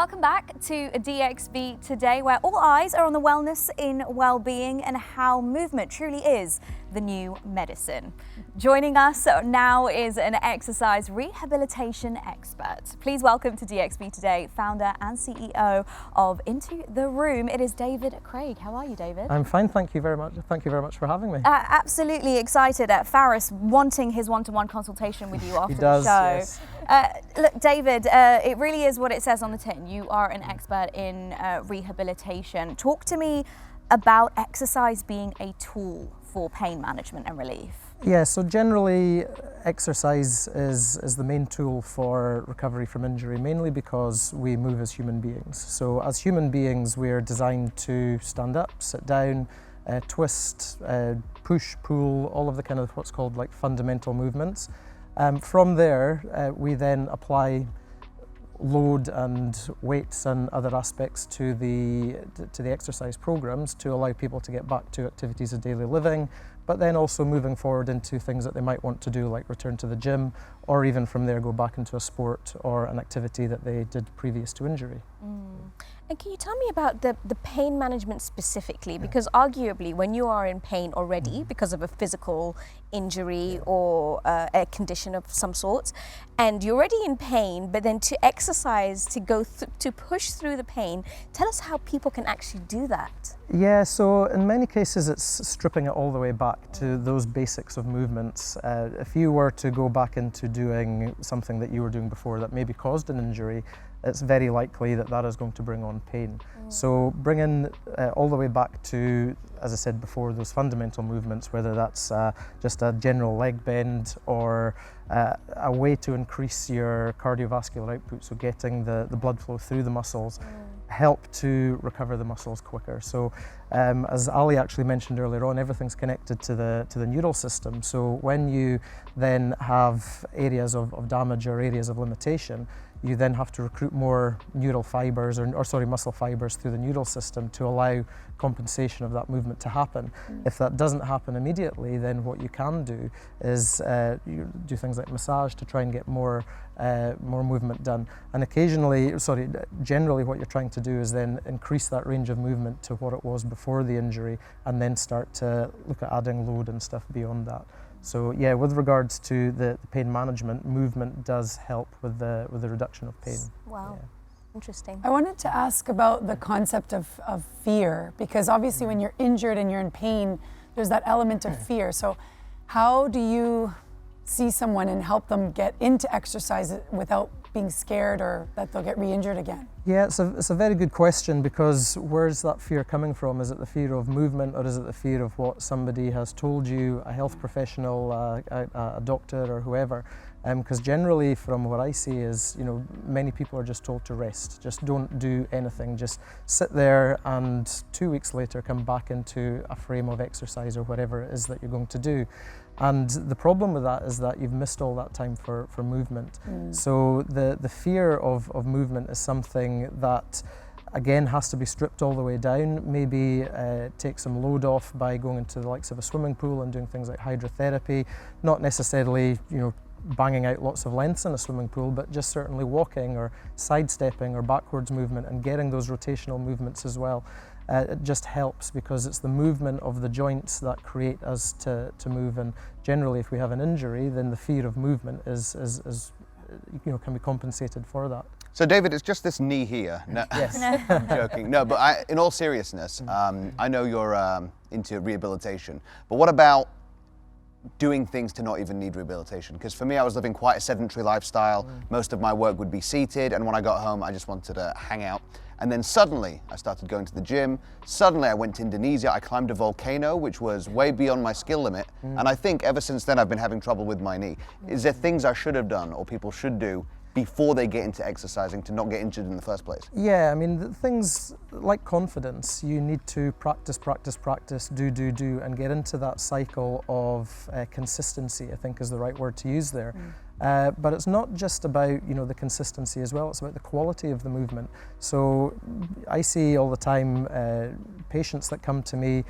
Welcome back to DXB Today, where all eyes are on the wellness in well-being and how movement truly is the new medicine. Joining us now is an exercise rehabilitation expert. Please welcome to DXB Today, founder and CEO of Into the Room. It is David Craig. How are you, David? I'm fine, thank you very much. Thank you very much for having me. Absolutely excited. Faris wanting his one-to-one consultation with you after He does, the show. yes. Look, David, it really is what it says on the tin. You are an expert in rehabilitation. Talk to me about exercise being a tool for pain management and relief. Yeah, so generally exercise is the main tool for recovery from injury, mainly because we move as human beings. So as human beings, we're designed to stand up, sit down, twist, push, pull, all of the kind of what's called like fundamental movements. From there, we then apply load and weights and other aspects to the exercise programs to allow people to get back to activities of daily living, but then also moving forward into things that they might want to do, like return to the gym, or even from there go back into a sport or an activity that they did previous to injury. And can you tell me about the pain management specifically? Because arguably when you are in pain already because of a physical injury or a condition of some sort, and you're already in pain, but then to exercise, to go to push through the pain, tell us how people can actually do that. Yeah, so in many cases it's stripping it all the way back to those basics of movements. If you were to go back into doing something that you were doing before that maybe caused an injury, it's very likely that that is going to bring on pain. So bringing all the way back to, as I said before, those fundamental movements, whether that's just a general leg bend or a way to increase your cardiovascular output, so getting the blood flow through the muscles, help to recover the muscles quicker. So as Ali actually mentioned earlier on, everything's connected to the neural system. So when you then have areas of damage or areas of limitation, you then have to recruit more neural fibers or muscle fibers through the neural system to allow compensation of that movement to happen. If that doesn't happen immediately, then what you can do is you do things like massage to try and get more movement done. And generally what you're trying to do is then increase that range of movement to what it was before the injury, and then start to look at adding load and stuff beyond that. So yeah, with regards to the pain management, movement does help with the reduction of pain. Wow, Yeah. interesting. I wanted to ask about the concept of fear, because obviously when you're injured and you're in pain, there's that element of fear. So how do you see someone and help them get into exercise without being scared or that they'll get re-injured again? Yeah, it's a very good question, because where's that fear coming from? Is it the fear of movement, or is it the fear of what somebody has told you, a health professional, a doctor or whoever? Because generally from what I see is, many people are just told to rest. Just don't do anything. Just sit there and 2 weeks later come back into a frame of exercise or whatever it is that you're going to do. And the problem with that is that you've missed all that time for movement. So the fear of movement is something that, again, has to be stripped all the way down. Maybe take some load off by going into the likes of a swimming pool and doing things like hydrotherapy. Not necessarily, banging out lots of lengths in a swimming pool, but just certainly walking or sidestepping or backwards movement and getting those rotational movements as well. It just helps, because it's the movement of the joints that create us to move. And generally, if we have an injury, then the fear of movement can be compensated for that. So David, it's just this knee here. No, Yes. I'm joking. No, but in all seriousness, I know you're into rehabilitation, but what about doing things to not even need rehabilitation? Because for me, I was living quite a sedentary lifestyle. Most of my work would be seated, and when I got home, I just wanted to hang out. And then suddenly, I started going to the gym. Suddenly, I went to Indonesia. I climbed a volcano, which was way beyond my skill limit. And I think ever since then, I've been having trouble with my knee. Is there things I should have done, or people should do, before they get into exercising to not get injured in the first place? Yeah, I mean, things like confidence, you need to practice, do, and get into that cycle of consistency, I think is the right word to use there. But it's not just about, the consistency as well, it's about the quality of the movement. So I see all the time patients that come to me,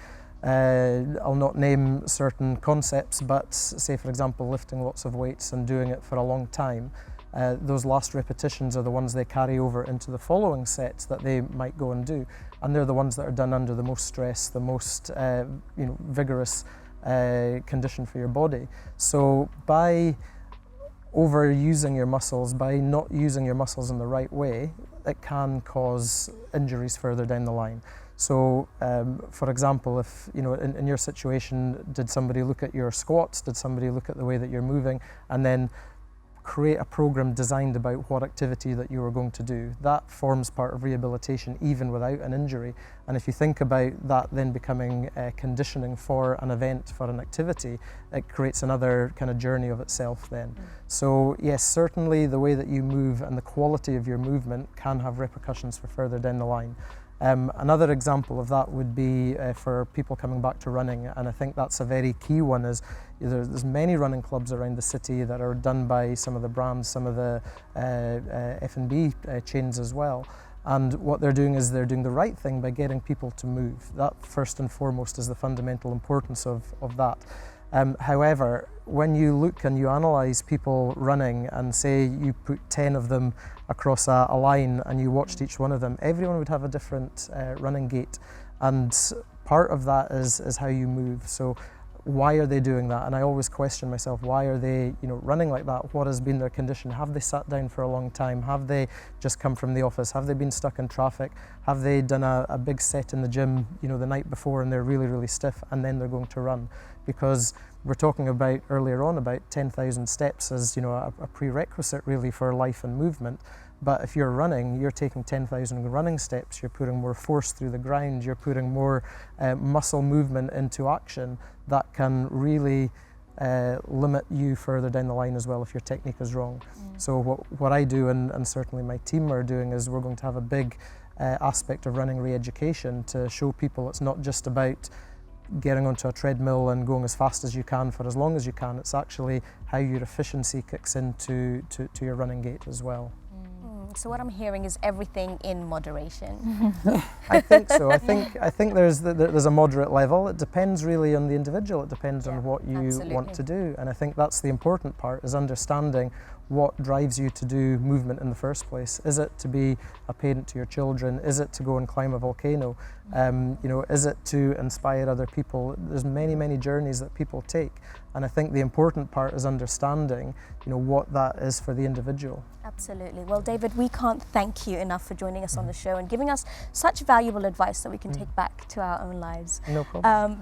I'll not name certain concepts, but say for example lifting lots of weights and doing it for a long time. those last repetitions are the ones they carry over into the following sets that they might go and do, and they're the ones that are done under the most stress, the most vigorous condition for your body. So by overusing your muscles, by not using your muscles in the right way, it can cause injuries further down the line. So, for example, if in your situation, did somebody look at your squats? Did somebody look at the way that you're moving, and then create a program designed about what activity that you were going to do? That forms part of rehabilitation even without an injury. And if you think about that then becoming conditioning for an event, for an activity, it creates another kind of journey of itself then. So yes, certainly the way that you move and the quality of your movement can have repercussions for further down the line. Another example of that would be for people coming back to running, and I think that's a very key one. Is there's many running clubs around the city that are done by some of the brands, some of the F&B chains as well. And what they're doing is they're doing the right thing by getting people to move. That first and foremost is the fundamental importance of that. However, when you look and you analyse people running and say you put 10 of them across a line and you watched each one of them, everyone would have a different running gait, and part of that is how you move. So why are they doing that? And I always question myself, why are they running like that? What has been their condition? Have they sat down for a long time? Have they just come from the office? Have they been stuck in traffic? Have they done a big set in the gym the night before and they're really, really stiff and then they're going to run? Because we're talking about earlier on about 10,000 steps as a prerequisite really for life and movement. But if you're running, you're taking 10,000 running steps, you're putting more force through the ground, you're putting more muscle movement into action that can really limit you further down the line as well if your technique is wrong. So what I do, and certainly my team are doing, is we're going to have a big aspect of running re-education to show people it's not just about getting onto a treadmill and going as fast as you can for as long as you can. It's actually how your efficiency kicks into to your running gait as well. So what I'm hearing is everything in moderation. I think so. I think there's a moderate level. It depends really on the individual. It depends on what you want to do. And I think that's the important part, is understanding what drives you to do movement in the first place. Is it to be a parent to your children? Is it to go and climb a volcano? Is it to inspire other people? There's many, many journeys that people take. And I think the important part is understanding, what that is for the individual. Absolutely. Well, David, we can't thank you enough for joining us on the show and giving us such valuable advice that we can take back to our own lives. No problem.